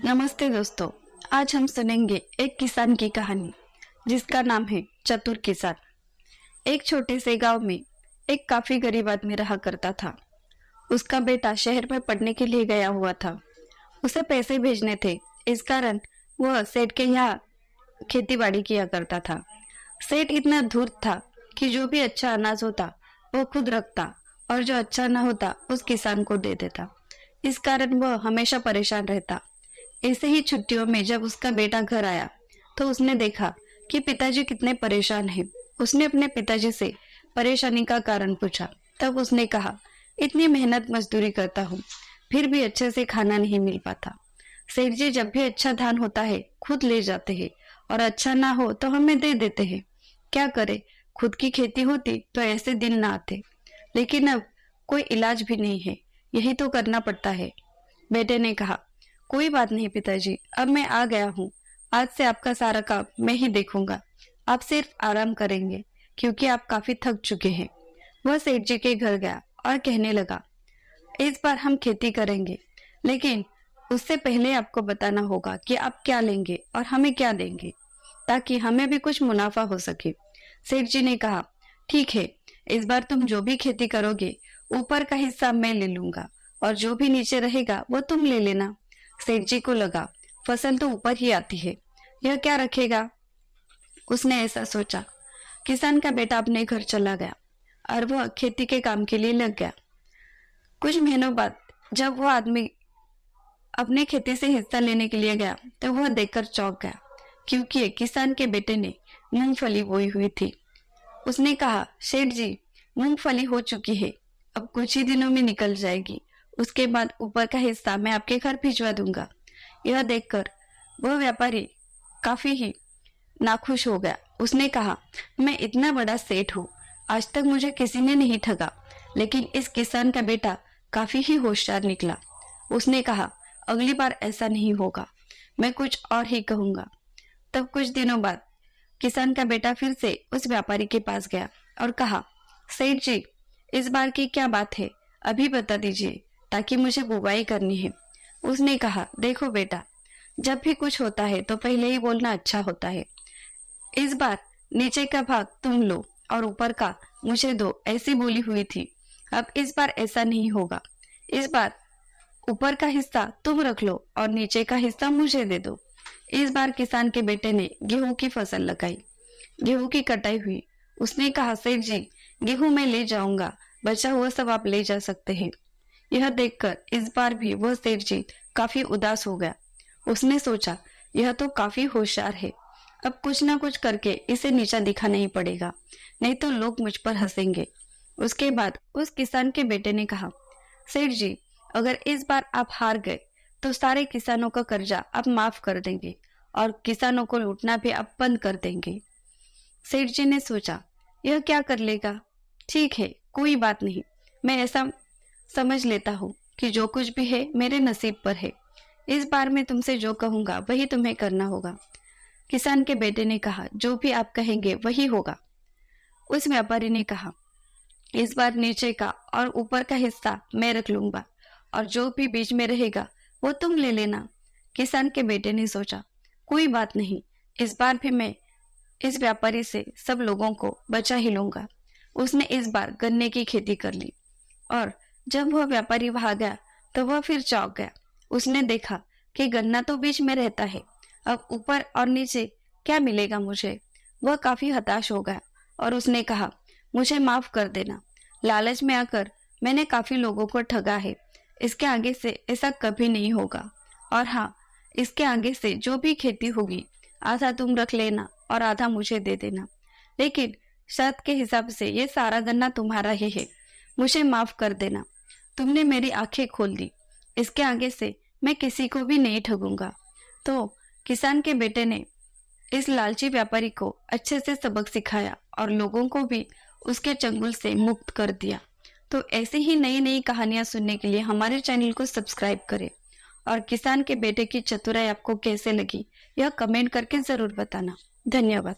नमस्ते दोस्तों, आज हम सुनेंगे एक किसान की कहानी जिसका नाम है चतुर किसान। एक छोटे से गांव में एक काफी गरीब आदमी रहा करता था। उसका बेटा शहर में पढ़ने के लिए गया हुआ था। उसे पैसे भेजने थे, इस कारण वह सेठ के यहाँ खेती बाड़ी किया करता था। सेठ इतना धूर्त था कि जो भी अच्छा अनाज होता वो खुद रखता और जो अच्छा न होता उस किसान को दे देता। इस कारण वह हमेशा परेशान रहता। ऐसे ही छुट्टियों में जब उसका बेटा घर आया तो उसने देखा कि पिताजी कितने परेशान हैं। उसने अपने पिताजी से परेशानी का कारण पूछा। तब उसने कहा, इतनी मेहनत मजदूरी करता हूँ फिर भी अच्छे से खाना नहीं मिल पाता। सेठ जी जब भी अच्छा धान होता है खुद ले जाते हैं और अच्छा ना हो तो हमें दे देते हैं। क्या करे, खुद की खेती होती तो ऐसे दिन ना आते, लेकिन अब कोई इलाज भी नहीं है, यही तो करना पड़ता है। बेटे ने कहा, कोई बात नहीं पिताजी, अब मैं आ गया हूँ। आज से आपका सारा काम मैं ही देखूंगा। आप सिर्फ आराम करेंगे क्योंकि आप काफी थक चुके हैं। वह सेठ जी के घर गया और कहने लगा, इस बार हम खेती करेंगे, लेकिन उससे पहले आपको बताना होगा कि आप क्या लेंगे और हमें क्या देंगे, ताकि हमें भी कुछ मुनाफा हो सके। सेठ जी ने कहा, ठीक है, इस बार तुम जो भी खेती करोगे ऊपर का हिस्सा मैं ले लूंगा और जो भी नीचे रहेगा वो तुम ले लेना। सेठ जी को लगा फसल तो ऊपर ही आती है, यह क्या रखेगा। उसने ऐसा सोचा। किसान का बेटा अपने घर चला गया और वह खेती के काम के लिए लग गया। कुछ महीनों बाद जब वह आदमी अपने खेती से हिस्सा लेने के लिए गया तो वह देखकर चौंक गया, क्योंकि किसान के बेटे ने मूंगफली बोई हुई थी। उसने कहा, सेठ जी मूंगफली हो चुकी है, अब कुछ ही दिनों में निकल जाएगी, उसके बाद ऊपर का हिस्सा मैं आपके घर भिजवा दूंगा। यह देखकर वह व्यापारी काफी ही नाखुश हो गया। उसने कहा, मैं इतना बड़ा सेठ हूँ, आज तक मुझे किसी ने नहीं ठगा, लेकिन इस किसान का बेटा काफी ही होशियार निकला। उसने कहा, अगली बार ऐसा नहीं होगा, मैं कुछ और ही कहूंगा। तब कुछ दिनों बाद किसान का बेटा फिर से उस व्यापारी के पास गया और कहा, सेठ जी इस बार की क्या बात है, अभी बता दीजिए ताकि मुझे बुवाई करनी है। उसने कहा, देखो बेटा, जब भी कुछ होता है तो पहले ही बोलना अच्छा होता है। इस बार नीचे का भाग तुम लो और ऊपर का मुझे दो, ऐसी बोली हुई थी। अब इस बार ऐसा नहीं होगा, इस बार ऊपर का हिस्सा तुम रख लो और नीचे का हिस्सा मुझे दे दो। इस बार किसान के बेटे ने गेहूं की फसल लगाई। गेहूं की कटाई हुई। उसने कहा, सेठ जी गेहूं मैं ले जाऊंगा, बचा हुआ सब आप ले जा सकते हैं। यह देखकर इस बार भी वह सेठ जी काफी उदास हो गया। उसने सोचा, यह तो काफी होशियार है, अब कुछ ना कुछ करके इसे नीचा दिखाना ही पड़ेगा, नहीं तो लोग मुझ पर हंसेंगे। उसके बाद उस किसान के बेटे ने कहा, सेठ जी अगर इस बार आप हार गए तो सारे किसानों का कर्जा आप माफ कर देंगे और किसानों को लूटना भी आप बंद कर देंगे। सेठ जी ने सोचा, यह क्या कर लेगा, ठीक है कोई बात नहीं, मैं ऐसा समझ लेता हूँ कि जो कुछ भी है मेरे नसीब पर है। इस बार मैं तुमसे जो कहूंगा वही तुम्हें करना होगा। किसान के बेटे ने कहा, जो भी आप कहेंगे वही होगा। उस व्यापारी ने कहा, इस बार नीचे का और ऊपर का हिस्सा मैं रख लूंगा और जो भी बीच में रहेगा वो तुम ले लेना। किसान के बेटे ने सोचा, कोई बात नहीं, इस बार भी मैं इस व्यापारी से सब लोगों को बचा ही लूंगा। उसने इस बार गन्ने की खेती कर ली और जब वह व्यापारी वहां गया तो वह फिर चौंक गया। उसने देखा कि गन्ना तो बीच में रहता है, अब ऊपर और नीचे क्या मिलेगा मुझे। वह काफी हताश हो गया और उसने कहा, मुझे माफ कर देना, लालच में आकर मैंने काफी लोगों को ठगा है, इसके आगे से ऐसा कभी नहीं होगा। और हाँ, इसके आगे से जो भी खेती होगी आधा तुम रख लेना और आधा मुझे दे देना, लेकिन शर्त के हिसाब से ये सारा गन्ना तुम्हारा ही है। मुझे माफ कर देना, तुमने मेरी आंखें खोल दी, इसके आगे से मैं किसी को भी नहीं ठगूंगा। तो किसान के बेटे ने इस लालची व्यापारी को अच्छे से सबक सिखाया और लोगों को भी उसके चंगुल से मुक्त कर दिया। तो ऐसे ही नई नई कहानियां सुनने के लिए हमारे चैनल को सब्सक्राइब करें और किसान के बेटे की चतुराई आपको कैसे लगी यह कमेंट करके जरूर बताना। धन्यवाद।